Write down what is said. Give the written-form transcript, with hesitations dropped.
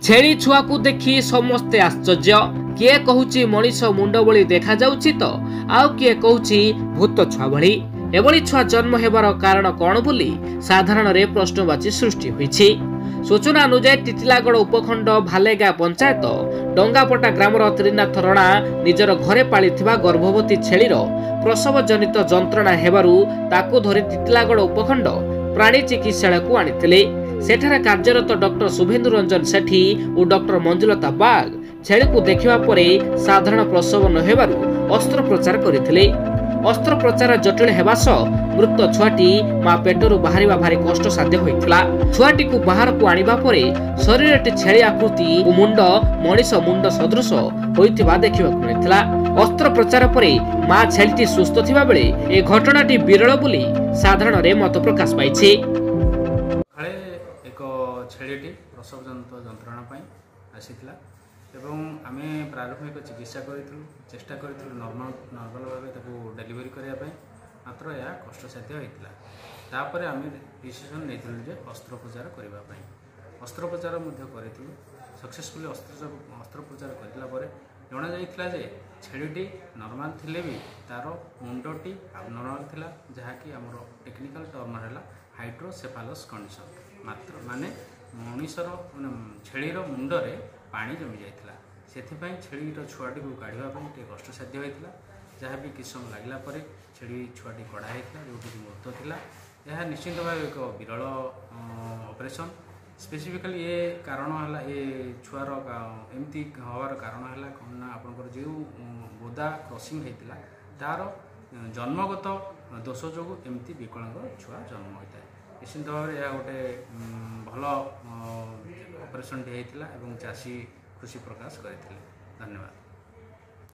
छेली छुआ को देखी समस्ते आश्चर्य। किए कहूची मनीष मुंड भली देखा जाउची तो आउ किए कहूची भूत छुआ भली। एभली छुआ जन्म हेबार कारण कौन बोली साधारण रे प्रश्नवाची सृष्टि होईछि। सूचना अनुसार टिटिलागड़ उपखंड भालेगा पंचायत डंगापटा ग्रामर त्रिनाथ रणा निजर घरे पालिथिबा गर्भवती छेलीर प्रसव जनित जंत्रणा हेबारु ताकू धरि टिटिलागड़ उपखंड प्राणी चिकित्सालय को आनिथिले। सेठारे कार्यरत डॉक्टर शुभेन्दु रंजन सेठी और डॉक्टर मंजुलता बाग छेली को देखिबा परे साधारण प्रसव न हेबारु अस्त्रोपचार करिथिले। अस्त्रोपचार जटिल हेबा सह मृत छुआटी मां पेटरू बाहरिबा भारी कष्ट साध्य होइथिला। छुआटी को बाहर को आनिबा परे शरीरटी छेली आकृति और मुंड मनीष मुंड सदृश होइथिबा देखिबाकु मिलिथिला। अस्त्रोपचार परे मां छेलीटी सुस्थ थिबा बेले ए घटनाटी विरल बोली साधारण रे मत प्रकाश पाइछि। एक छेलीटी प्रसवजनित जंत्रणा आसीथिला एवं आमे प्रारंभिक चिकित्सा करूँ चेष्टा करूँ नॉर्मल भाव डेलीवरी करने मात्र यह कष्टसाध्य होता। तापर आम डिसीजन नहीं जे अस्त्रोपचार करने अस्त्रोपचार करूँ सक्सेसफुली अस्त्रोपचार करापर जना जाइए जे छेलीटी नॉर्मल थिले भी तार मुंडटी एबनॉर्मल थिला जहाँकि आमर टेक्निकल टर्म है हाइड्रोसेफालस कंडीशन मात्र माने मनीषर माने छेलीर मुंडरे पानी जमी जाइथिला। सेथिपाई छेलीर छुआटी को काढ़ापी कष्टसाध्य होता। जहाँ भी किस समय लगला छेली छुआटी कढ़ा होता जो मृत थिला। यह निश्चित भाव एक विरल ऑपरेशन। स्पेसिफिकली ये कारण है ये छुआर एमती हवार कारण है कौन आपंकर जो बोदा क्रॉसिंग होता तार जन्मगत दोष जो एमती विकलांग छुआ जन्म होता है। निश्चित भाव में यह गोटे भल ऑपरेशन होता है चाषी खुशी प्रकाश करते। धन्यवाद।